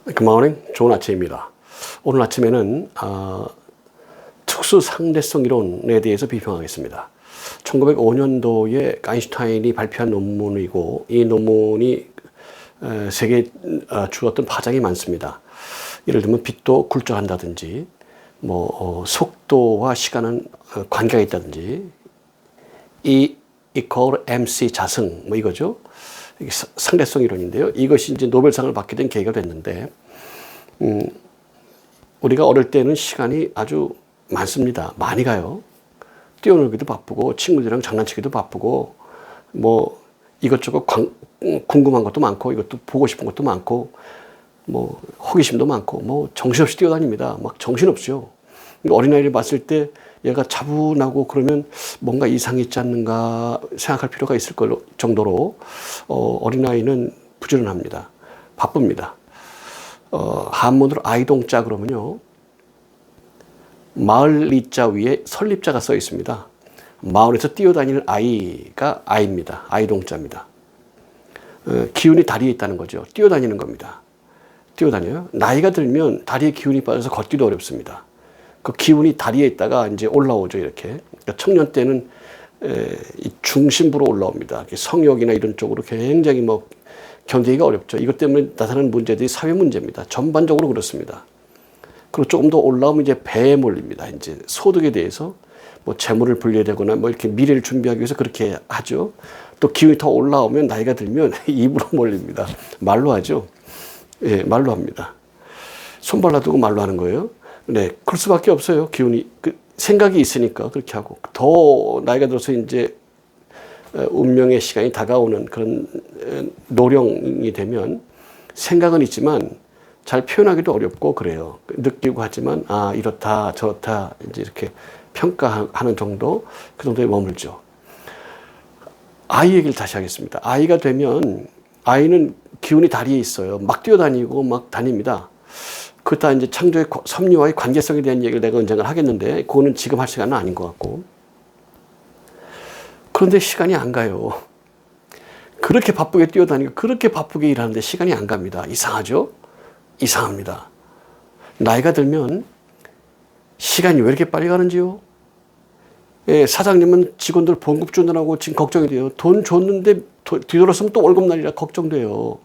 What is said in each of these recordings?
Good morning. 좋은 아침입니다. 오늘 아침에는 특수 상대성 이론에 대해서 비평하겠습니다. 1905년도에 아인슈타인이 발표한 논문이고 이 논문이 세계에 주었던 파장이 많습니다. 예를 들면 빛도 굴절한다든지 속도와 시간은 관계가 있다든지 E equal mc 자승 이거죠. 상대성 이론인데요. 이것이 이제 노벨상을 받게 된 계기가 됐는데, 우리가 어릴 때는 시간이 아주 많습니다. 많이 가요. 뛰어놀기도 바쁘고, 친구들이랑 장난치기도 바쁘고, 이것저것 궁금한 것도 많고, 이것도 보고 싶은 것도 많고, 호기심도 많고, 정신없이 뛰어다닙니다. 막 정신없죠. 어린아이를 봤을 때 얘가 차분하고 그러면 뭔가 이상이 있지 않는가 생각할 필요가 있을 정도로 어린아이는 부지런합니다. 바쁩니다. 한문으로 아이동자 그러면요, 마을 리자 위에 설립자가 써 있습니다. 마을에서 뛰어다니는 아이가 아이입니다. 아이동자입니다. 기운이 다리에 있다는 거죠. 뛰어다니는 겁니다. 뛰어다녀요. 나이가 들면 다리에 기운이 빠져서 걷기도 어렵습니다. 그 기운이 다리에 있다가 이제 올라오죠, 이렇게. 그러니까 청년 때는 이 중심부로 올라옵니다. 성욕이나 이런 쪽으로 굉장히 견디기가 어렵죠. 이것 때문에 나타나는 문제들이 사회 문제입니다. 전반적으로 그렇습니다. 그리고 조금 더 올라오면 이제 배에 몰립니다. 이제 소득에 대해서 재물을 불려야 되거나 이렇게 미래를 준비하기 위해서 그렇게 하죠. 또 기운이 더 올라오면 나이가 들면 입으로 몰립니다. 말로 하죠. 예, 말로 합니다. 손 발라두고 말로 하는 거예요. 네, 그럴 수밖에 없어요. 기운이 생각이 있으니까 그렇게 하고, 더 나이가 들어서 이제 운명의 시간이 다가오는 그런 노령이 되면 생각은 있지만 잘 표현하기도 어렵고 그래요. 느끼고 하지만 이렇다 저렇다 이제 이렇게 평가하는 정도, 그 정도에 머물죠. 아이 얘기를 다시 하겠습니다. 아이가 되면 아이는 기운이 다리에 있어요. 막 뛰어다니고 막 다닙니다. 그거 다 이제 창조의 섭리와의 관계성에 대한 얘기를 내가 언젠가 하겠는데, 그거는 지금 할 시간은 아닌 것 같고. 그런데 시간이 안 가요. 그렇게 바쁘게 뛰어다니고 그렇게 바쁘게 일하는데 시간이 안 갑니다. 이상하죠? 이상합니다. 나이가 들면 시간이 왜 이렇게 빨리 가는지요? 예, 사장님은 직원들 봉급 주느라고 지금 걱정이 돼요. 돈 줬는데 뒤돌아서면 또 월급 날이라 걱정돼요.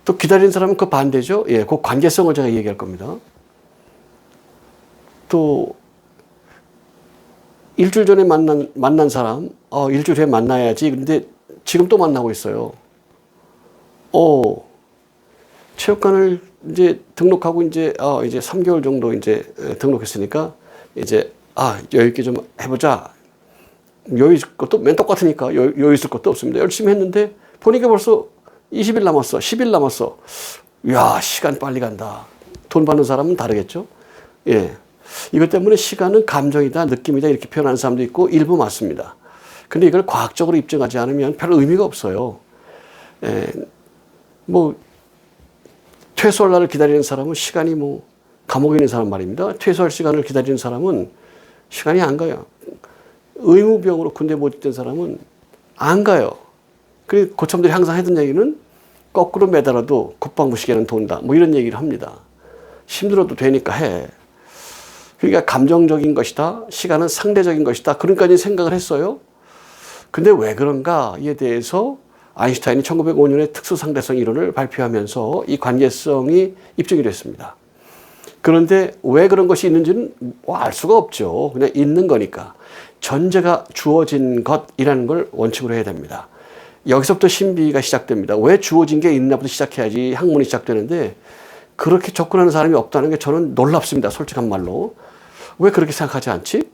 또 기다리는 사람은 그 반대죠. 예, 그 관계성을 제가 얘기할 겁니다. 또 일주일 전에 만난 사람, 일주일 후에 만나야지. 근데 지금 또 만나고 있어요. 체육관을 이제 등록하고 이제 3개월 정도 이제 등록했으니까 이제 여유 있게 좀 해보자. 여유 있을 것도 맨 똑같으니까 여유 있을 것도 없습니다. 열심히 했는데 보니까 벌써 20일 남았어. 10일 남았어. 이야, 시간 빨리 간다. 돈 받는 사람은 다르겠죠? 예. 이것 때문에 시간은 감정이다, 느낌이다 이렇게 표현하는 사람도 있고 일부 맞습니다. 근데 이걸 과학적으로 입증하지 않으면 별 의미가 없어요. 퇴소할 날을 기다리는 사람은 시간이 감옥에 있는 사람 말입니다. 퇴소할 시간을 기다리는 사람은 시간이 안 가요. 의무병으로 군대 모집된 사람은 안 가요. 그 고참들이 항상 하던 얘기는 거꾸로 매달아도 국방부 시계는 돈다. 이런 얘기를 합니다. 힘들어도 되니까 해. 그러니까 감정적인 것이다. 시간은 상대적인 것이다. 그러니까 생각을 했어요. 근데 왜 그런가에 대해서 아인슈타인이 1905년에 특수상대성 이론을 발표하면서 이 관계성이 입증이 됐습니다. 그런데 왜 그런 것이 있는지는 알 수가 없죠. 그냥 있는 거니까. 전제가 주어진 것이라는 걸 원칙으로 해야 됩니다. 여기서부터 신비가 시작됩니다. 왜 주어진 게 있나부터 시작해야지 학문이 시작되는데, 그렇게 접근하는 사람이 없다는 게 저는 놀랍습니다. 솔직한 말로. 왜 그렇게 생각하지 않지?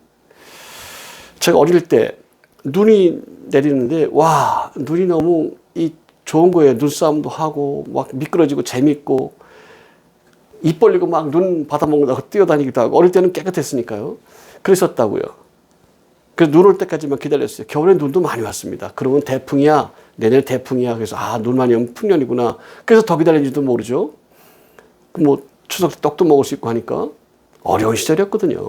제가 어릴 때 눈이 내리는데 눈이 너무 좋은 거예요. 눈싸움도 하고 막 미끄러지고 재밌고 입 벌리고 막 눈 받아먹는다고 뛰어다니기도 하고, 어릴 때는 깨끗했으니까요. 그랬었다고요. 그래서 눈 올 때까지만 기다렸어요. 겨울에 눈도 많이 왔습니다. 그러면 대풍이야. 내년 대풍이야. 그래서 눈 많이 오면 풍년이구나. 그래서 더 기다리는지도 모르죠. 추석 때 떡도 먹을 수 있고 하니까 어려운 시절이었거든요.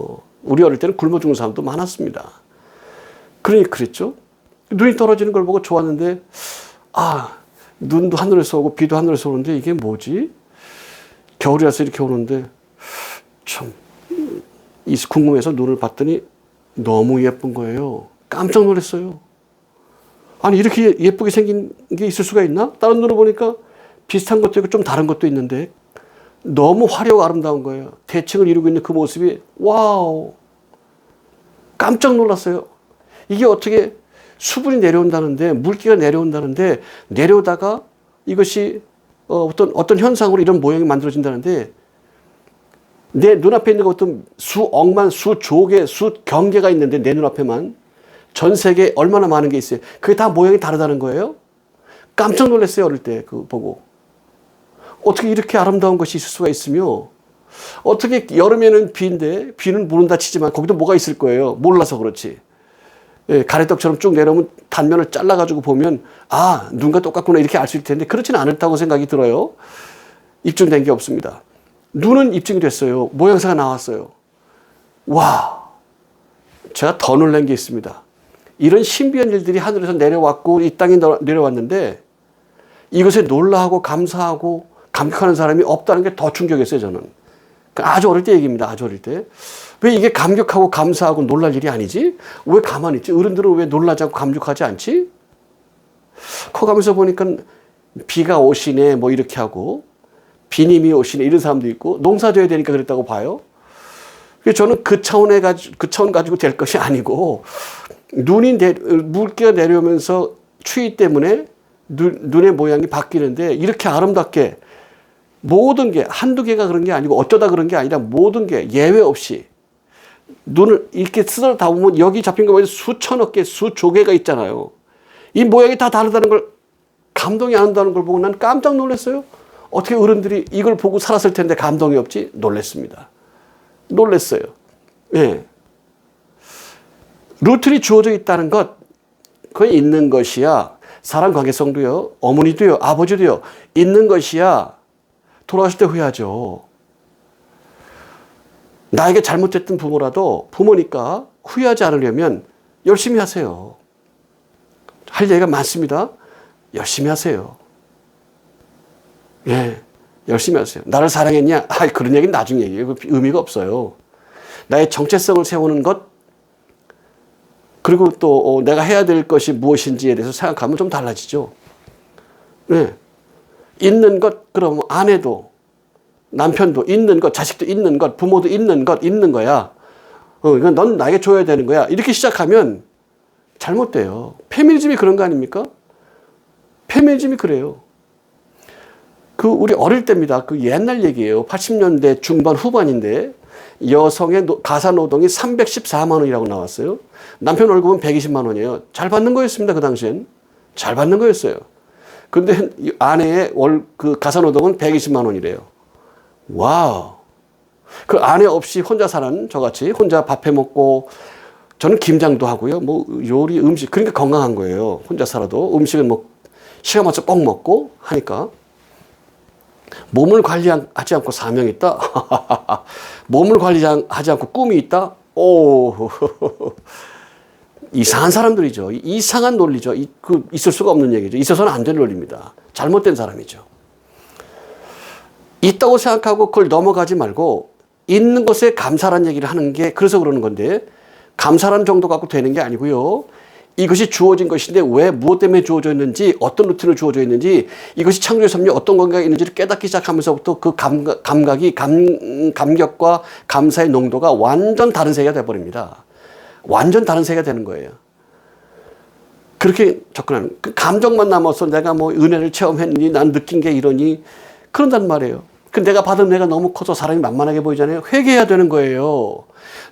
우리 어릴 때는 굶어 죽는 사람도 많았습니다. 그러니 그랬죠. 눈이 떨어지는 걸 보고 좋았는데 눈도 하늘에서 오고 비도 하늘에서 오는데 이게 뭐지? 겨울이라서 이렇게 오는데 참 궁금해서 눈을 봤더니 너무 예쁜 거예요. 깜짝 놀랐어요. 아니 이렇게 예쁘게 생긴 게 있을 수가 있나? 다른 눈을 보니까 비슷한 것도 있고 좀 다른 것도 있는데 너무 화려하고 아름다운 거예요. 대칭을 이루고 있는 그 모습이 와우, 깜짝 놀랐어요. 이게 어떻게 수분이 내려온다는데, 물기가 내려온다는데, 내려오다가 이것이 어떤 현상으로 이런 모양이 만들어진다는데, 내 눈앞에 있는 어떤 수억만, 수조 개, 수경개가 있는데 내 눈앞에만 전 세계에 얼마나 많은 게 있어요. 그게 다 모양이 다르다는 거예요. 깜짝 놀랐어요. 어릴 때 그거 보고. 어떻게 이렇게 아름다운 것이 있을 수가 있으며, 어떻게 여름에는 비인데, 비는 무는다 치지만 거기도 뭐가 있을 거예요. 몰라서 그렇지. 예, 가래떡처럼 쭉 내려오면 단면을 잘라가지고 보면 아, 눈과 똑같구나 이렇게 알 수 있을 텐데 그렇지는 않다고 생각이 들어요. 입증된 게 없습니다. 눈은 입증이 됐어요. 모양새가 나왔어요. 와, 제가 더 놀란 게 있습니다. 이런 신비한 일들이 하늘에서 내려왔고 이 땅에 내려왔는데 이것에 놀라하고 감사하고 감격하는 사람이 없다는 게 더 충격이었어요. 저는. 아주 어릴 때 얘기입니다. 아주 어릴 때. 왜 이게 감격하고 감사하고 놀랄 일이 아니지? 왜 가만히 있지? 어른들은 왜 놀라지 않고 감격하지 않지? 커가면서 보니까 비가 오시네 뭐 이렇게 하고 비님이 오시네 이런 사람도 있고 농사 져야 되니까 그랬다고 봐요. 저는 그 차원 가지고 될 것이 아니고 물기가 내려오면서 추위 때문에 눈의 모양이 바뀌는데 이렇게 아름답게 모든 게 한두 개가 그런 게 아니고 어쩌다 그런 게 아니라 모든 게 예외 없이 눈을 이렇게 쓰다다 보면 여기 잡힌 거 보면 수천억 개, 수조 개가 있잖아요. 이 모양이 다 다르다는 걸 감동이 안 온다는 걸 보고 난 깜짝 놀랐어요. 어떻게 어른들이 이걸 보고 살았을 텐데 감동이 없지? 놀랬습니다. 놀랬어요. 예. 루틴이 주어져 있다는 것, 그게 있는 것이야. 사람 관계성도요, 어머니도요, 아버지도요, 있는 것이야. 돌아가실 때 후회하죠. 나에게 잘못했던 부모라도 부모니까 후회하지 않으려면 열심히 하세요. 할 얘기가 많습니다. 열심히 하세요. 예, 열심히 하세요. 나를 사랑했냐? 아, 그런 얘기는 나중 얘기예요. 의미가 없어요. 나의 정체성을 세우는 것, 그리고 또 내가 해야 될 것이 무엇인지에 대해서 생각하면 좀 달라지죠. 네. 있는 것, 그럼 아내도, 남편도 있는 것, 자식도 있는 것, 부모도 있는 것, 있는 거야. 이건 넌 나에게 줘야 되는 거야. 이렇게 시작하면 잘못돼요. 페미니즘이 그런 거 아닙니까? 페미니즘이 그래요. 우리 어릴 때입니다. 옛날 얘기예요. 80년대 중반 후반인데 여성의 가사 노동이 314만 원이라고 나왔어요. 남편 월급은 120만 원이에요. 잘 받는 거였습니다. 그 당시엔. 잘 받는 거였어요. 근데 아내의 가사 노동은 120만 원이래요. 와우. 그 아내 없이 혼자 사는 저같이 혼자 밥 해 먹고 저는 김장도 하고요. 뭐 요리 음식 그러니까 건강한 거예요. 혼자 살아도 음식은 뭐 시간 맞춰 꼭 먹고 하니까 몸을 관리하지 않고 사명이 있다. 몸을 관리하지 않고 꿈이 있다. 오. 이상한 사람들이죠. 이상한 논리죠. 있을 수가 없는 얘기죠. 있어서는 안 될 논리입니다. 잘못된 사람이죠. 있다고 생각하고 그걸 넘어가지 말고 있는 것에 감사라는 얘기를 하는 게 그래서 그러는 건데 감사라는 정도 갖고 되는 게 아니고요. 이것이 주어진 것인데 왜 무엇 때문에 주어져 있는지 어떤 루틴을 주어져 있는지 이것이 창조의 섭리에 어떤 관계가 있는지를 깨닫기 시작하면서부터 그 감각이 감격과 감사의 농도가 완전 다른 세계가 돼버립니다. 완전 다른 세계가 되는 거예요. 그렇게 접근하는 감정만 남아서 내가 뭐 은혜를 체험했니 난 느낀 게 이러니 그런단 말이에요. 내가 받은 은혜가 너무 커서 사람이 만만하게 보이잖아요. 회개해야 되는 거예요.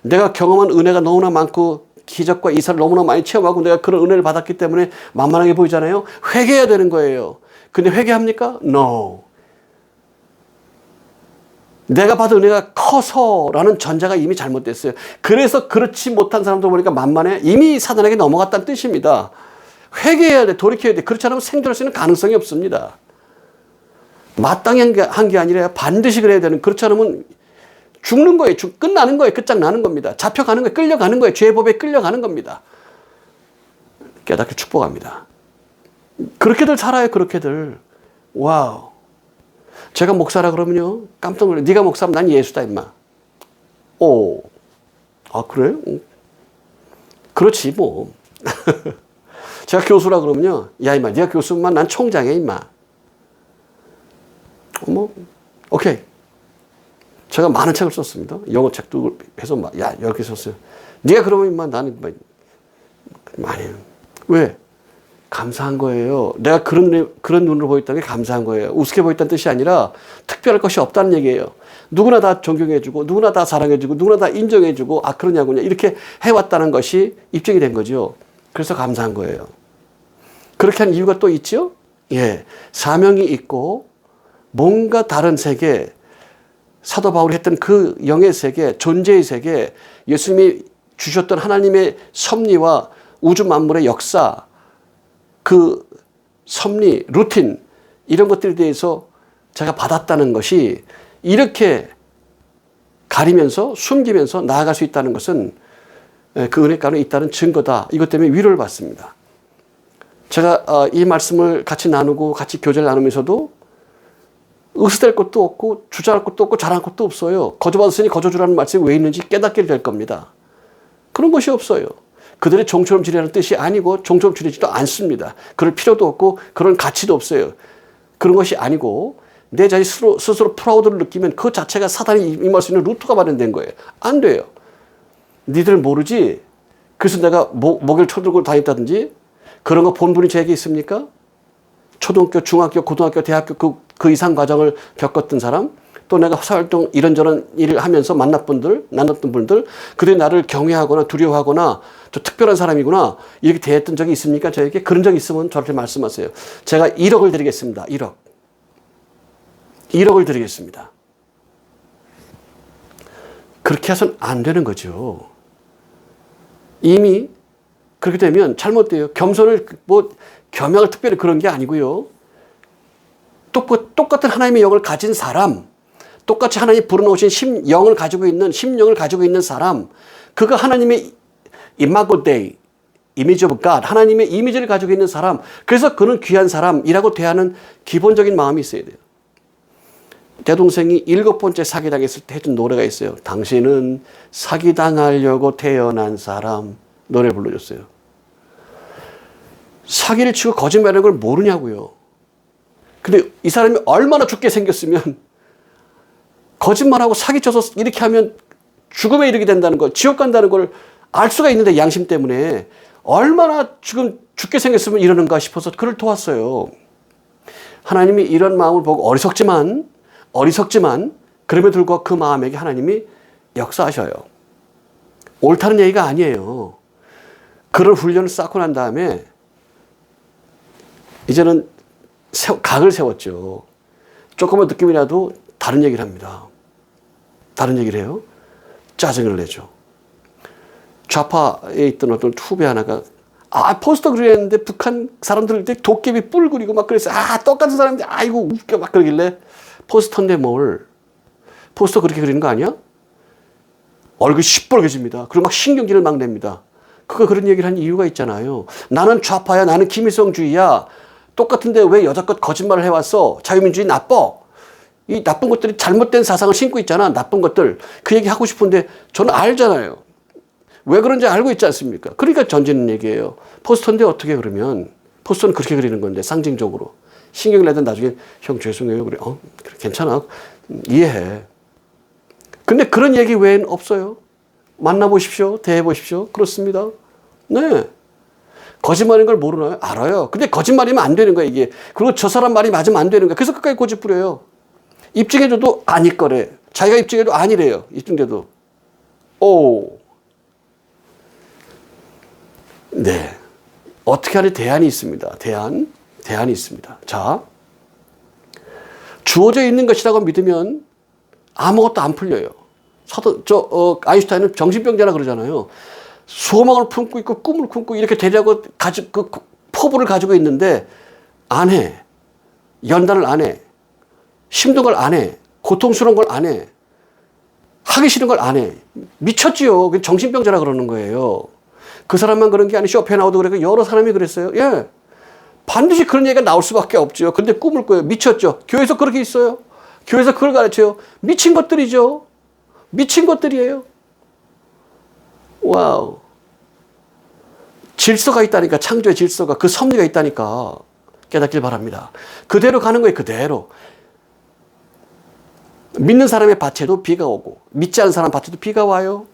내가 경험한 은혜가 너무나 많고 기적과 이사를 너무나 많이 체험하고 내가 그런 은혜를 받았기 때문에 만만하게 보이잖아요. 회개해야 되는 거예요. 근데 회개합니까? No. 내가 받은 은혜가 커서라는 전제가 이미 잘못됐어요. 그래서 그렇지 못한 사람들 보니까 만만해. 이미 사단에게 넘어갔다는 뜻입니다. 회개해야 돼. 돌이켜야 돼. 그렇지 않으면 생존할 수 있는 가능성이 없습니다. 마땅히 한 게 아니라 반드시 그래야 되는. 그렇지 않으면 죽는 거예요. 끝나는 거예요. 끝장나는 겁니다. 잡혀가는 거예요. 끌려가는 거예요. 죄의 법에 끌려가는 겁니다. 깨닫게 축복합니다. 그렇게들 살아요, 그렇게들. 와우. 제가 목사라 그러면요, 깜짝 놀라요. 네가 목사면 난 예수다, 임마. 오. 아, 그래요? 그렇지, 뭐. 제가 교수라 그러면요, 야, 임마, 네가 교수면 난 총장이야, 임마. 뭐, 오케이. 제가 많은 책을 썼습니다. 영어 책도 해서 막, 야, 이렇게 썼어요. 네가 그러면 임마, 나는, 아니에요. 왜? 감사한 거예요. 내가 그런 눈으로 보였다는 게 감사한 거예요. 우습게 보였다는 뜻이 아니라 특별할 것이 없다는 얘기예요. 누구나 다 존경해주고, 누구나 다 사랑해주고, 누구나 다 인정해주고, 아, 그러냐군요. 이렇게 해왔다는 것이 입증이 된 거죠. 그래서 감사한 거예요. 그렇게 한 이유가 또 있죠? 예. 사명이 있고, 뭔가 다른 세계, 사도 바울이 했던 그 영의 세계, 존재의 세계, 예수님이 주셨던 하나님의 섭리와 우주 만물의 역사, 그 섭리, 루틴, 이런 것들에 대해서 제가 받았다는 것이 이렇게 가리면서 숨기면서 나아갈 수 있다는 것은 그 은혜 가운데 있다는 증거다. 이것 때문에 위로를 받습니다. 제가 이 말씀을 같이 나누고 같이 교제를 나누면서도 의스될 것도 없고 주저할 것도 없고 자랑할 것도 없어요. 거저받았으니 거저주라는 말씀이 왜 있는지 깨닫게 될 겁니다. 그런 것이 없어요. 그들의 종처럼 지내라는 뜻이 아니고 종처럼 지내지도 않습니다. 그럴 필요도 없고 그런 가치도 없어요. 그런 것이 아니고 내 자신 스스로 프라우드를 느끼면 그 자체가 사단이 임할 수 있는 루트가 마련된 거예요. 안 돼요. 니들 모르지? 그래서 내가 목을 쳐들고 다녔다든지 그런 거 본분이 제게 있습니까? 초등학교, 중학교, 고등학교, 대학교 그 이상 과정을 겪었던 사람, 또 내가 사활동 이런저런 일을 하면서 만났던 분들, 그들이 나를 경외하거나 두려워하거나 저 특별한 사람이구나 이렇게 대했던 적이 있습니까? 저에게 그런 적이 있으면 저한테 말씀하세요. 제가 1억을 드리겠습니다. 1억을 드리겠습니다. 그렇게 해서는 안 되는 거죠. 이미 그렇게 되면 잘못돼요. 겸손을 겸양을 특별히 그런 게 아니고요. 똑같은 하나님의 영을 가진 사람, 똑같이 하나님이 불어넣으신 심령을 가지고 있는 사람, 그가 하나님의 이마고 데이, 이미지 오브 갓, 하나님의 이미지를 가지고 있는 사람, 그래서 그는 귀한 사람이라고 대하는 기본적인 마음이 있어야 돼요. 제 동생이 7번째 사기당했을 때 해준 노래가 있어요. 당신은 사기당하려고 태어난 사람, 노래 불러줬어요. 사기를 치고 거짓말하는 걸 모르냐고요. 근데 이 사람이 얼마나 죽게 생겼으면 거짓말하고 사기쳐서 이렇게 하면 죽음에 이르게 된다는 걸, 지옥 간다는 걸 알 수가 있는데 양심 때문에 얼마나 지금 죽게 생겼으면 이러는가 싶어서 그를 도왔어요. 하나님이 이런 마음을 보고 어리석지만 그럼에도 불구하고 그 마음에게 하나님이 역사하셔요. 옳다는 얘기가 아니에요. 그런 훈련을 쌓고 난 다음에 이제는 각을 세웠죠. 조금만 느낌이라도 다른 얘기를 합니다. 다른 얘기를 해요. 짜증을 내죠. 좌파에 있던 어떤 후배 하나가 포스터 그렸는데 북한 사람들 도깨비 뿔 그리고 막 그랬어요. 똑같은 사람인데 아이고 웃겨 막 그러길래 포스터인데 포스터 그렇게 그리는 거 아니야? 얼굴이 시뻘개집니다. 그리고 막 신경질을 막 냅니다. 그가 그런 얘기를 한 이유가 있잖아요. 나는 좌파야. 나는 김일성주의야. 똑같은데 왜 여자껏 거짓말을 해왔어? 자유민주주의 나빠. 이 나쁜 것들이 잘못된 사상을 심고 있잖아. 나쁜 것들. 그 얘기 하고 싶은데 저는 알잖아요. 왜 그런지 알고 있지 않습니까? 그러니까 던지는 얘기예요. 포스터인데 어떻게 그러면 포스터는 그렇게 그리는 건데 상징적으로. 신경을 내던 나중에 형 죄송해요. 그래. 그래 괜찮아. 이해해. 근데 그런 얘기 외에는 없어요. 만나보십시오. 대해보십시오. 그렇습니다. 네. 거짓말인 걸 모르나요? 알아요. 근데 거짓말이면 안 되는 거야, 이게. 그리고 저 사람 말이 맞으면 안 되는 거야. 그래서 끝까지 고집 부려요. 입증해줘도 아닐 거래. 자기가 입증해도 아니래요. 입증돼도. 네. 어떻게 하는 대안이 있습니다. 대안이 있습니다. 자. 주어져 있는 것이라고 믿으면 아무것도 안 풀려요. 아인슈타인은 정신병자라 그러잖아요. 소망을 품고 있고 꿈을 품고 이렇게 되려고 그 포부를 가지고 있는데 안 해. 연단을 안 해. 힘든 걸 안 해. 고통스러운 걸 안 해. 하기 싫은 걸 안 해. 미쳤지요. 정신병자라 그러는 거예요. 그 사람만 그런 게 아니고 쇼펜하우도 그랬고 여러 사람이 그랬어요. 예. 반드시 그런 얘기가 나올 수밖에 없죠. 근데 꿈을 꿔요. 미쳤죠. 교회에서 그렇게 있어요. 교회에서 그걸 가르쳐요. 미친 것들이죠. 미친 것들이에요. 와우. 질서가 있다니까. 창조의 질서가. 그 섭리가 있다니까. 깨닫길 바랍니다. 그대로 가는 거예요. 그대로. 믿는 사람의 밭에도 비가 오고 믿지 않는 사람 밭에도 비가 와요.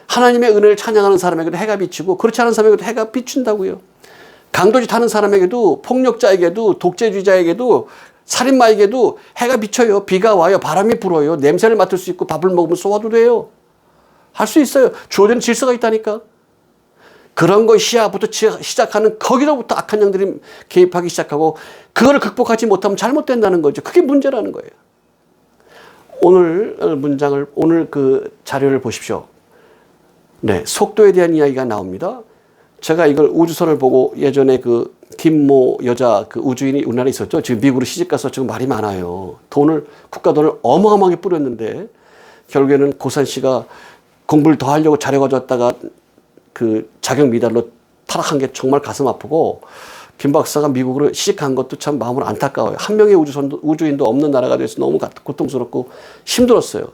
하나님의 은혜를 찬양하는 사람에게도 해가 비치고 그렇지 않은 사람에게도 해가 비춘다고요. 강도짓 하는 사람에게도 폭력자에게도 독재주의자에게도 살인마에게도 해가 비쳐요. 비가 와요. 바람이 불어요. 냄새를 맡을 수 있고 밥을 먹으면 쏘아도 돼요. 할 수 있어요. 주어진 질서가 있다니까. 그런 것이야부터 시작하는 거기로부터 악한 영들이 개입하기 시작하고 그거를 극복하지 못하면 잘못된다는 거죠. 그게 문제라는 거예요. 오늘 그 자료를 보십시오. 네, 속도에 대한 이야기가 나옵니다. 제가 이걸 우주선을 보고 예전에 그 김모 여자 그 우주인이 우리나라에 있었죠. 지금 미국으로 시집가서 지금 말이 많아요. 국가 돈을 어마어마하게 뿌렸는데 결국에는 고산 씨가 공부를 더 하려고 자료 가져왔다가 그 자격 미달로 타락한 게 정말 가슴 아프고 김 박사가 미국으로 시집간 것도 참 마음으로 안타까워요. 한 명의 우주인도 없는 나라가 돼서 너무 고통스럽고 힘들었어요.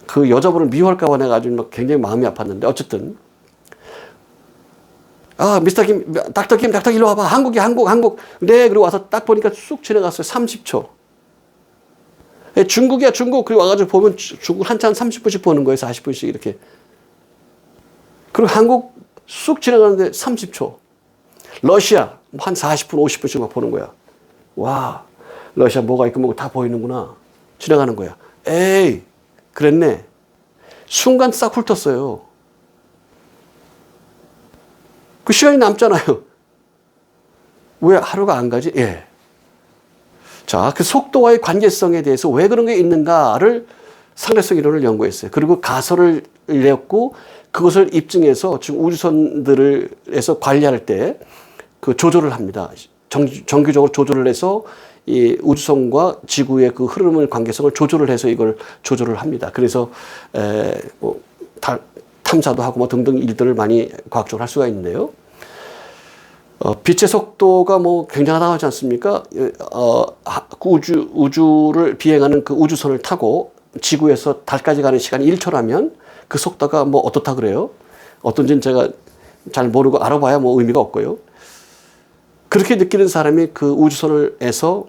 그 여자분을 미워할까 봐 내가 아주 굉장히 마음이 아팠는데 어쨌든 미스터 김, 닥터 김 일로 와봐. 한국. 네, 그리고 와서 딱 보니까 쑥 지나갔어요. 30초. 중국이야, 중국. 그리고 와가지고 보면 중국 한참 30분씩 보는 거예요. 40분씩 이렇게. 그리고 한국 쑥 지나가는데 30초. 러시아 한 40분, 50분씩 막 보는 거야. 와, 러시아 뭐가 있고 뭐가 다 보이는구나. 지나가는 거야. 에이, 그랬네. 순간 싹 훑었어요. 그 시간이 남잖아요. 왜 하루가 안 가지? 예. 자, 그 속도와의 관계성에 대해서 왜 그런 게 있는가를 상대성 이론을 연구했어요. 그리고 가설을 내었고 그것을 입증해서 지금 우주선들에서 관리할 때 그 조절을 합니다. 정기적으로 조절을 해서 이 우주선과 지구의 그 흐름을 관계성을 조절을 해서 이걸 조절을 합니다. 그래서 탐사도 하고 뭐 등등 일들을 많이 과학적으로 할 수가 있는데요. 빛의 속도가 뭐 굉장하다고 하지 않습니까? 우주를 비행하는 그 우주선을 타고 지구에서 달까지 가는 시간이 1초라면 그 속도가 뭐 어떻다 그래요? 어떤지는 제가 잘 모르고 알아봐야 뭐 의미가 없고요. 그렇게 느끼는 사람이 그 우주선에서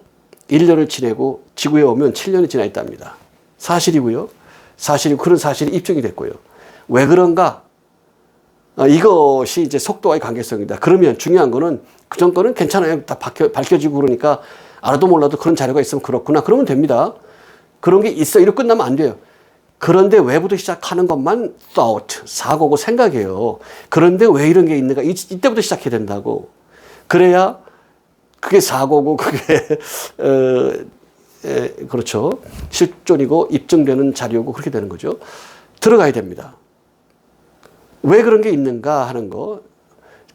1년을 지내고 지구에 오면 7년이 지나 있답니다. 사실이고요. 그런 사실이 입증이 됐고요. 왜 그런가? 이것이 이제 속도와의 관계성이다. 그러면 중요한 거는 그전 거는 괜찮아요. 다 밝혀지고 그러니까 알아도 몰라도 그런 자료가 있으면 그렇구나. 그러면 됩니다. 그런 게 있어. 이렇게 끝나면 안 돼요. 그런데 왜부터 시작하는 것만 thought, 사고고 생각이에요. 그런데 왜 이런 게 있는가? 이때부터 시작해야 된다고. 그래야 그게 사고고 그게 그렇죠. 실존이고 입증되는 자료고 그렇게 되는 거죠. 들어가야 됩니다. 왜 그런 게 있는가 하는 거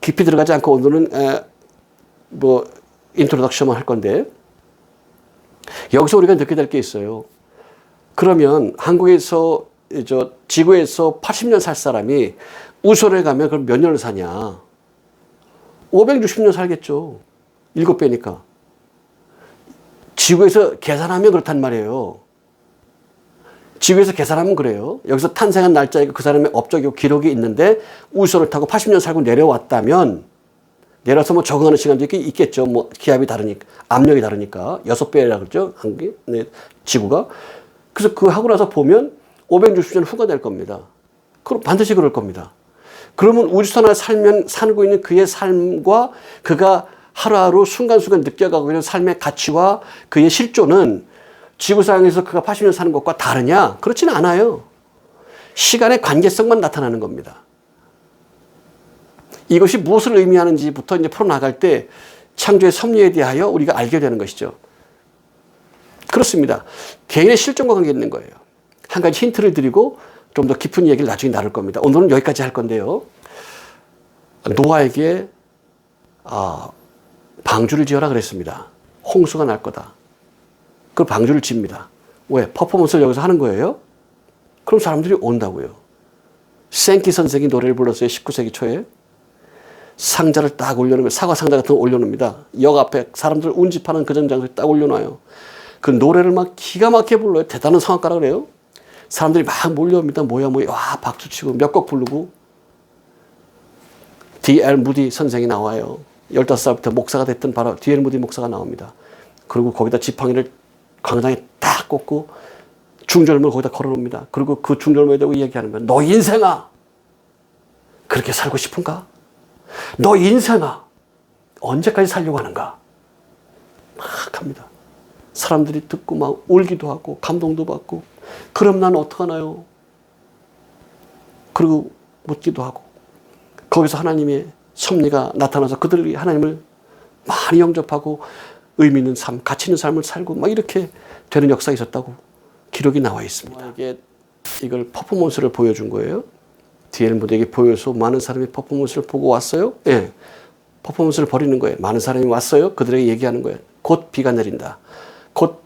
깊이 들어가지 않고 오늘은 인트로덕션만 할 건데 여기서 우리가 느끼게 될 게 있어요. 그러면 한국에서 지구에서 80년 살 사람이 우주선에 가면 그럼 몇 년을 사냐? 560년 살겠죠. 7배니까. 지구에서 계산하면 그렇단 말이에요. 지구에서 계산하면 그래요. 여기서 탄생한 날짜이고 그 사람의 업적이고 기록이 있는데 우주선을 타고 80년 살고 내려왔다면 내려서 뭐 적응하는 시간도 있겠죠. 뭐 기압이 다르니까, 압력이 다르니까 6배라 그러죠. 한국이, 지구가. 그래서 그거 하고 나서 보면 560년 후가 될 겁니다. 그럼 반드시 그럴 겁니다. 그러면 우주선을 살고 있는 그의 삶과 그가 하루하루 순간순간 느껴가고 있는 삶의 가치와 그의 실존은 지구상에서 그가 80년 사는 것과 다르냐? 그렇지는 않아요. 시간의 관계성만 나타나는 겁니다. 이것이 무엇을 의미하는지부터 이제 풀어나갈 때 창조의 섭리에 대하여 우리가 알게 되는 것이죠. 그렇습니다. 개인의 실존과 관계 있는 거예요. 한 가지 힌트를 드리고 좀 더 깊은 얘기를 나중에 나눌 겁니다. 오늘은 여기까지 할 건데요. 노아에게 방주를 지어라 그랬습니다. 홍수가 날 거다. 그 방주를 집니다. 왜? 퍼포먼스를 여기서 하는 거예요? 그럼 사람들이 온다고요. 생키 선생이 노래를 불렀어요. 19세기 초에. 상자를 딱 올려놓으면 사과 상자 같은 거 올려놓습니다. 역 앞에 사람들 운집하는 그런 장소에 딱 올려놔요. 그 노래를 막 기가 막히게 불러요. 대단한 성악가라 그래요. 사람들이 막 몰려옵니다. 뭐야 와 박수치고 몇 곡 부르고 D.L. 무디 선생이 나와요. 15살부터 목사가 됐던 바로 D.L. 무디 목사가 나옵니다. 그리고 거기다 지팡이를 광장에 딱 꽂고 중절모를 거기다 걸어놓습니다. 그리고 그 중절모에 대고 얘기하는 거예요. 너 인생아 그렇게 살고 싶은가? 너 인생아 언제까지 살려고 하는가? 막 합니다. 사람들이 듣고 막 울기도 하고 감동도 받고 그럼 난 어떡하나요? 그리고 묻기도 하고 거기서 하나님의 섭리가 나타나서 그들이 하나님을 많이 영접하고 의미 있는 삶, 가치 있는 삶을 살고 막 이렇게 되는 역사가 있었다고 기록이 나와 있습니다. 이게 이걸 퍼포먼스를 보여준 거예요. D.L. 무디에게 보여서 많은 사람이 퍼포먼스를 보고 왔어요. 예, 퍼포먼스를 벌이는 거예요. 많은 사람이 왔어요. 그들에게 얘기하는 거예요. 곧 비가 내린다. 곧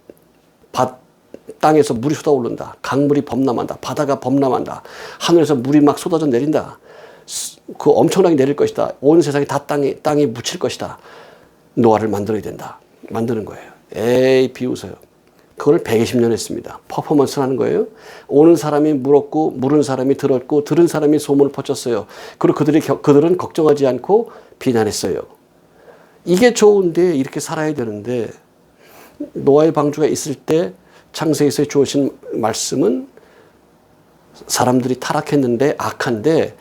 땅에서 물이 쏟아오른다. 강물이 범람한다. 바다가 범람한다. 하늘에서 물이 막 쏟아져 내린다. 그 엄청나게 내릴 것이다. 온 세상이 다 땅에 묻힐 것이다. 노아를 만들어야 된다. 만드는 거예요. 에이 비웃어요. 그걸 120년 했습니다. 퍼포먼스를 하는 거예요. 오는 사람이 물었고 물은 사람이 들었고 들은 사람이 소문을 퍼쳤어요. 그리고 그들은 걱정하지 않고 비난했어요. 이게 좋은데 이렇게 살아야 되는데 노아의 방주가 있을 때 창세기에서 주어진 말씀은 사람들이 타락했는데 악한데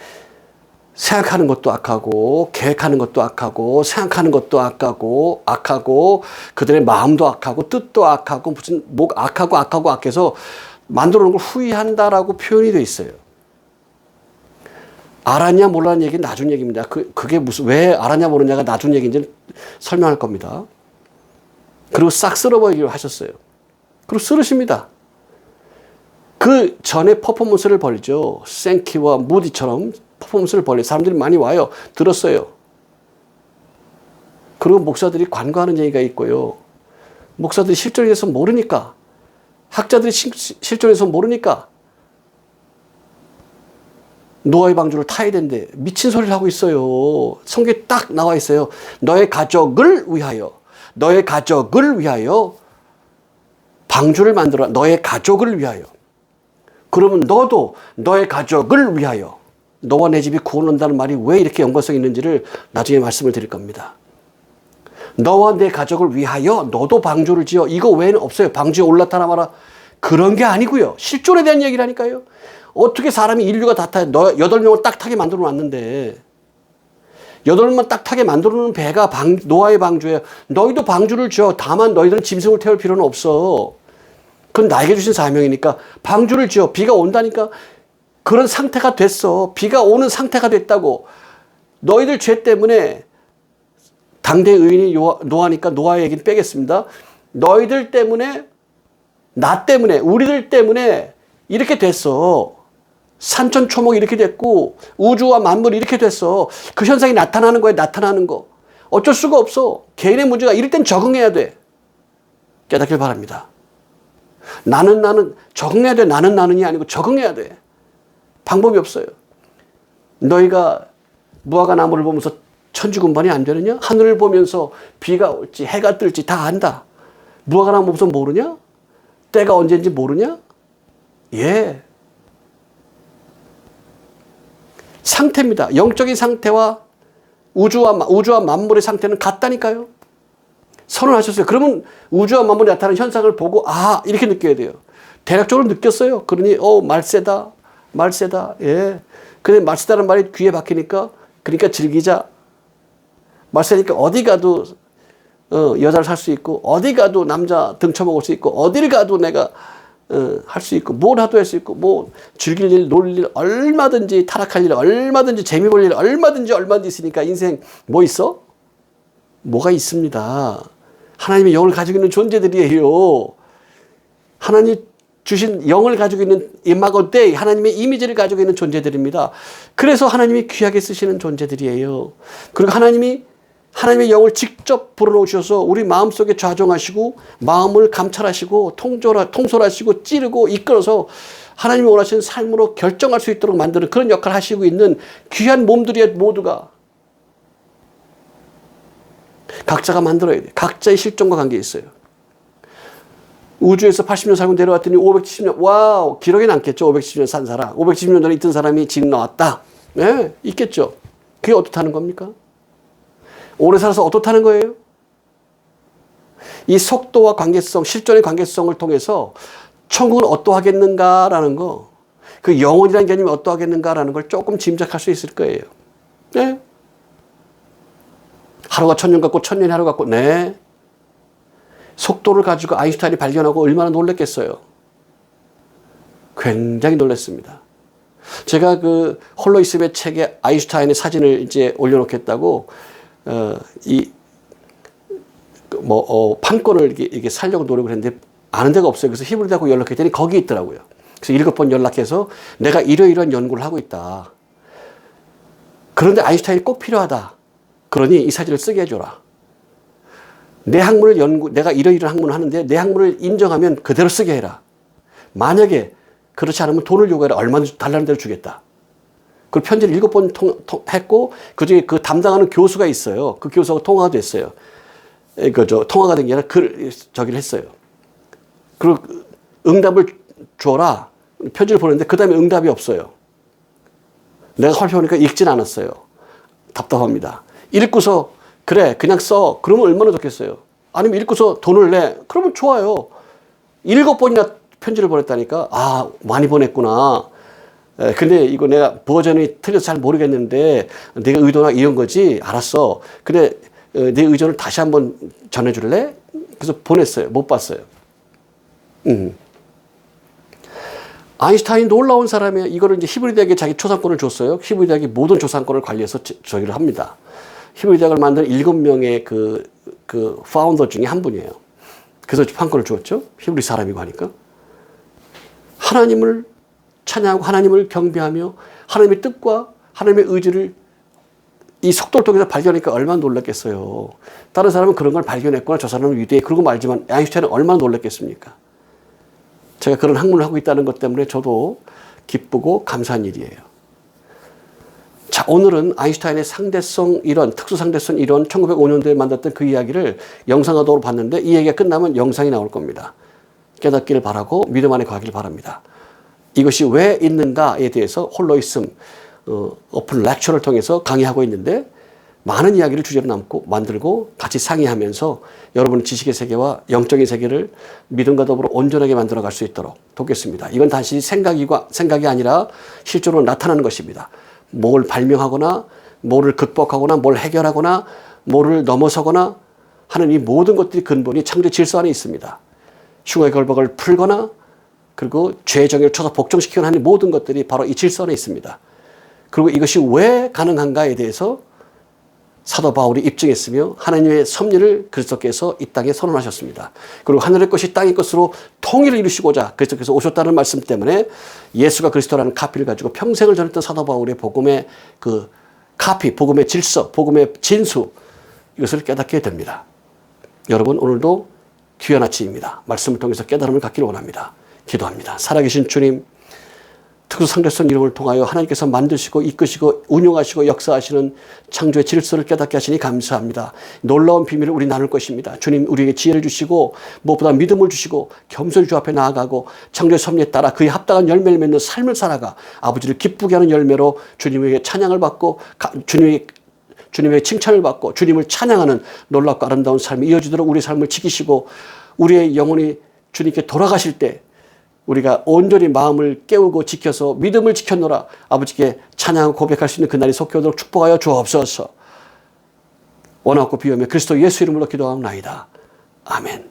생각하는 것도 악하고 계획하는 것도 악하고 생각하는 것도 악하고 그들의 마음도 악하고 뜻도 악하고 무슨 악하고 악해서 만들어 놓은 걸 후회한다라고 표현이 되어 있어요. 알았냐 몰랐냐 얘기는 나중 얘기입니다. 그게 무슨 왜 알았냐 모르냐가 나중 얘기인지 설명할 겁니다. 그리고 싹 쓸어버리기로 하셨어요. 그리고 쓰러십니다. 그 전에 퍼포먼스를 벌이죠. 생키와 무디처럼 퍼포먼스를 벌려요. 사람들이 많이 와요. 들었어요. 그리고 목사들이 관과하는 얘기가 있고요. 목사들이 실존에 대해서 모르니까 학자들이 실존에 대해서 모르니까 노아의 방주를 타야 된대. 미친 소리를 하고 있어요. 성경에 딱 나와 있어요. 너의 가족을 위하여 방주를 만들어. 너의 가족을 위하여. 그러면 너도 너의 가족을 위하여. 너와 내 집이 구원 온다는 말이 왜 이렇게 연관성이 있는지를 나중에 말씀을 드릴 겁니다. 너와 내 가족을 위하여 너도 방주를 지어. 이거 외에는 없어요. 방주에 올라타나 마라. 그런 게 아니고요. 실존에 대한 얘기라니까요. 어떻게 사람이 인류가 다 타요. 너 8명을 딱 타게 만들어 놨는데 8명만 딱 타게 만들어 놓은 배가 노아의 방주예요. 너희도 방주를 지어. 다만 너희들은 짐승을 태울 필요는 없어. 그건 나에게 주신 사명이니까 방주를 지어. 비가 온다니까. 그런 상태가 됐어. 비가 오는 상태가 됐다고. 너희들 죄 때문에 당대 의인이 노아니까 노아의 얘기는 빼겠습니다. 너희들 때문에 나 때문에 우리들 때문에 이렇게 됐어. 산천초목이 이렇게 됐고 우주와 만물이 이렇게 됐어. 그 현상이 나타나는 거야. 나타나는 거. 어쩔 수가 없어. 개인의 문제가 이럴 땐 적응해야 돼. 깨닫길 바랍니다. 나는 적응해야 돼. 나는이 아니고 적응해야 돼. 방법이 없어요. 너희가 무화과 나무를 보면서 천지군반이 안 되느냐? 하늘을 보면서 비가 올지 해가 뜰지 다 안다. 무화과 나무 보면서 모르냐? 때가 언제인지 모르냐? 예. 상태입니다. 영적인 상태와 우주와 만물의 상태는 같다니까요. 선언하셨어요. 그러면 우주와 만물이 나타나는 현상을 보고 이렇게 느껴야 돼요. 대략적으로 느꼈어요. 그러니 말세다. 예. 근데 말세다는 말이 귀에 박히니까 그러니까 즐기자. 말세니까 어디 가도 여자를 살 수 있고 어디 가도 남자 등쳐먹을 수 있고 어디를 가도 내가 할 수 있고 뭘 하도 할 수 있고 뭐 즐길 일, 놀 일 얼마든지 타락할 일 얼마든지 재미 볼 일 얼마든지 있으니까 인생 뭐 있어? 뭐가 있습니다. 하나님의 영을 가지고 있는 존재들이에요. 하나님 주신 영을 가지고 있는 임마고떼 하나님의 이미지를 가지고 있는 존재들입니다. 그래서 하나님이 귀하게 쓰시는 존재들이에요. 그리고 하나님의 영을 직접 불어넣으셔서 우리 마음속에 좌정하시고 마음을 감찰하시고 통솔하시고 찌르고 이끌어서 하나님이 원하시는 삶으로 결정할 수 있도록 만드는 그런 역할을 하시고 있는 귀한 몸들이에요. 모두가. 각자가 만들어야 돼. 각자의 실존과 관계 있어요. 우주에서 80년 살고 내려왔더니 570년, 와우, 기록에 남겠죠. 570년 산 사람. 570년 전에 있던 사람이 지금 나왔다. 네, 있겠죠. 그게 어떻다는 겁니까? 오래 살아서 어떻다는 거예요? 이 속도와 관계성, 실존의 관계성을 통해서 천국은 어떠하겠는가라는 거, 그 영혼이라는 개념이 어떠하겠는가라는 걸 조금 짐작할 수 있을 거예요. 네. 하루가 1000년 같고 1000년이 하루 같고, 네. 속도를 가지고 아인슈타인이 발견하고 얼마나 놀랐겠어요. 굉장히 놀랐습니다. 제가 그 홀로 있음의 책에 아인슈타인의 사진을 이제 올려놓겠다고, 판권을 이렇게 살려고 노력을 했는데 아는 데가 없어요. 그래서 히브리대하고 연락했더니 거기 있더라고요. 그래서 7번 연락해서 내가 이러이러한 연구를 하고 있다. 그런데 아인슈타인이 꼭 필요하다. 그러니 이 사진을 쓰게 해줘라. 내 학문을 내가 이러이러한 학문을 하는데 내 학문을 인정하면 그대로 쓰게 해라. 만약에 그렇지 않으면 돈을 요구해라. 얼마든지 달라는 대로 주겠다. 그 편지를 7번 했고, 그 중에 그 담당하는 교수가 있어요. 그 교수하고 통화가 됐어요. 통화가 된 게 아니라 저기를 했어요. 그리고 응답을 줘라. 편지를 보냈는데 그 다음에 응답이 없어요. 내가 살펴보니까 읽진 않았어요. 답답합니다. 읽고서 그래 그냥 써. 그러면 얼마나 좋겠어요. 아니면 읽고서 돈을 내. 그러면 좋아요. 7번이나 편지를 보냈다니까. 아, 많이 보냈구나. 근데 이거 내가 버전이 틀려서 잘 모르겠는데 내가 의도나 이런 거지. 알았어. 근데 내 의존을 다시 한번 전해줄래? 그래서 보냈어요. 못 봤어요. 아인슈타인 놀라운 사람이에요. 이거를 이제 히브리 대학에 자기 초상권을 줬어요. 히브리 대학이 모든 초상권을 관리해서 저기를 합니다. 히브리 대학을 만든 7명의 그 파운더 중에 한 분이에요. 그래서 판권을 주었죠. 히브리 사람이고 하니까. 하나님을 찬양하고 하나님을 경배하며 하나님의 뜻과 하나님의 의지를 이 속도를 통해서 발견하니까 얼마나 놀랐겠어요. 다른 사람은 그런 걸 발견했거나 저 사람은 위대해. 그러고 말지만 아인슈타인은 얼마나 놀랐겠습니까? 제가 그런 학문을 하고 있다는 것 때문에 저도 기쁘고 감사한 일이에요. 자, 오늘은 아인슈타인의 상대성 이론, 특수상대성 이론 1905년도에 만들었던 그 이야기를 영상화도로 봤는데 이 얘기가 끝나면 영상이 나올 겁니다. 깨닫기를 바라고 믿음 안에 가기를 바랍니다. 이것이 왜 있는가에 대해서 홀로 있음 오픈 렉처를 통해서 강의하고 있는데 많은 이야기를 주제로 만들고 같이 상의하면서 여러분의 지식의 세계와 영적인 세계를 믿음과 더불어 온전하게 만들어갈 수 있도록 돕겠습니다. 이건 단순히 생각이 아니라 실제로 나타나는 것입니다. 뭘 발명하거나 뭐를 극복하거나 뭘 해결하거나 뭐를 넘어서거나 하는 이 모든 것들이 근본이 창조 질서 안에 있습니다. 흉의 결박을 풀거나 그리고 죄의 정의를 쳐서 복종시키거나 하는 모든 것들이 바로 이 질서 안에 있습니다. 그리고 이것이 왜 가능한가에 대해서 사도 바울이 입증했으며 하나님의 섭리를 그리스도께서 이 땅에 선언하셨습니다. 그리고 하늘의 것이 땅의 것으로 통일을 이루시고자 그리스도께서 오셨다는 말씀 때문에 예수가 그리스도라는 카피를 가지고 평생을 전했던 사도 바울의 복음의 그 카피, 복음의 질서, 복음의 진수 이것을 깨닫게 됩니다. 여러분 오늘도 귀한 아침입니다. 말씀을 통해서 깨달음을 갖기를 원합니다. 기도합니다. 살아계신 주님, 특수상대성 이름을 통하여 하나님께서 만드시고 이끄시고 운용하시고 역사하시는 창조의 질서를 깨닫게 하시니 감사합니다. 놀라운 비밀을 우리 나눌 것입니다. 주님 우리에게 지혜를 주시고 무엇보다 믿음을 주시고 겸손히 주 앞에 나아가고 창조의 섭리에 따라 그에 합당한 열매를 맺는 삶을 살아가 아버지를 기쁘게 하는 열매로 주님에게 찬양을 받고 주님의 칭찬을 받고 주님을 찬양하는 놀랍고 아름다운 삶이 이어지도록 우리의 삶을 지키시고 우리의 영혼이 주님께 돌아가실 때 우리가 온전히 마음을 깨우고 지켜서 믿음을 지켰노라 아버지께 찬양하고 고백할 수 있는 그날이 속히 오도록 축복하여 주옵소서. 원하고 비우며 그리스도 예수 이름으로 기도하옵나이다. 아멘.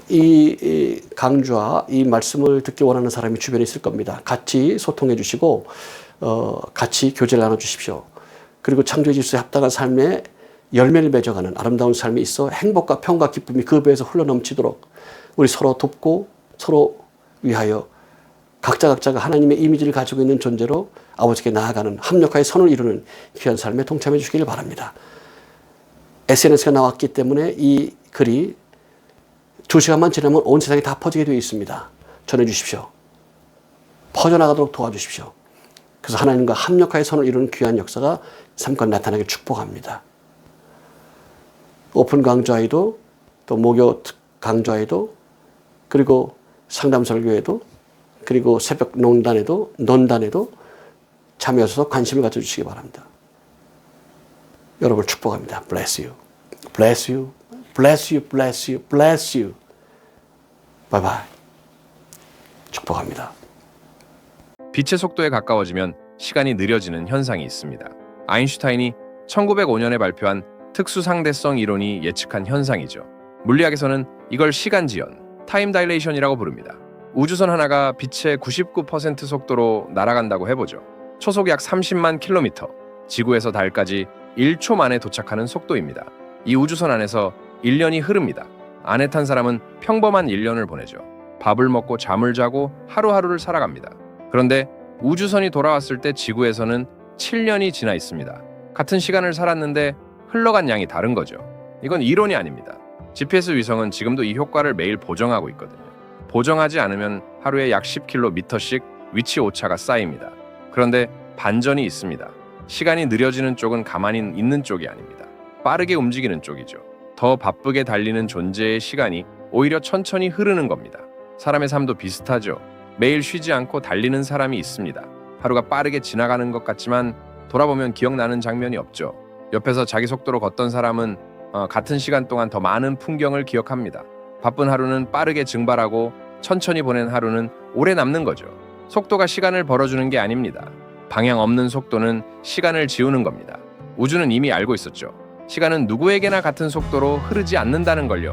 이 강좌, 이 말씀을 듣기 원하는 사람이 주변에 있을 겁니다. 같이 소통해 주시고 같이 교제를 나눠주십시오. 그리고 창조의 질서에 합당한 삶의 열매를 맺어가는 아름다운 삶이 있어 행복과 평과 기쁨이 그 배에서 흘러넘치도록 우리 서로 돕고 서로 위하여 각자가 하나님의 이미지를 가지고 있는 존재로 아버지께 나아가는 합력하여 선을 이루는 귀한 삶에 동참해 주시기를 바랍니다. SNS가 나왔기 때문에 이 글이 2시간만 지나면 온 세상에 다 퍼지게 되어 있습니다. 전해주십시오. 퍼져나가도록 도와주십시오. 그래서 하나님과 합력하여 선을 이루는 귀한 역사가 삶과 나타나게 축복합니다. 오픈 강좌에도 또 목요 강좌에도 그리고 상담 설교에도 그리고 새벽 논단에도 참여하셔서 관심을 가져주시기 바랍니다. 여러분을 축복합니다. Bless you. Bless you. Bless you. Bless you. Bless you. Bye bye. 축복합니다. 빛의 속도에 가까워지면 시간이 느려지는 현상이 있습니다. 아인슈타인이 1905년에 발표한 특수상대성 이론이 예측한 현상이죠. 물리학에서는 이걸 시간지연, 타임 다일레이션이라고 부릅니다. 우주선 하나가 빛의 99% 속도로 날아간다고 해보죠. 초속 약 30만 킬로미터, 지구에서 달까지 1초 만에 도착하는 속도입니다. 이 우주선 안에서 1년이 흐릅니다. 안에 탄 사람은 평범한 1년을 보내죠. 밥을 먹고 잠을 자고 하루하루를 살아갑니다. 그런데 우주선이 돌아왔을 때 지구에서는 7년이 지나 있습니다. 같은 시간을 살았는데 흘러간 양이 다른 거죠. 이건 이론이 아닙니다. GPS 위성은 지금도 이 효과를 매일 보정하고 있거든요. 보정하지 않으면 하루에 약 10km씩 위치 오차가 쌓입니다. 그런데 반전이 있습니다. 시간이 느려지는 쪽은 가만히 있는 쪽이 아닙니다. 빠르게 움직이는 쪽이죠. 더 바쁘게 달리는 존재의 시간이 오히려 천천히 흐르는 겁니다. 사람의 삶도 비슷하죠. 매일 쉬지 않고 달리는 사람이 있습니다. 하루가 빠르게 지나가는 것 같지만 돌아보면 기억나는 장면이 없죠. 옆에서 자기 속도로 걷던 사람은 같은 시간 동안 더 많은 풍경을 기억합니다. 바쁜 하루는 빠르게 증발하고 천천히 보낸 하루는 오래 남는 거죠. 속도가 시간을 벌어주는 게 아닙니다. 방향 없는 속도는 시간을 지우는 겁니다. 우주는 이미 알고 있었죠. 시간은 누구에게나 같은 속도로 흐르지 않는다는 걸요.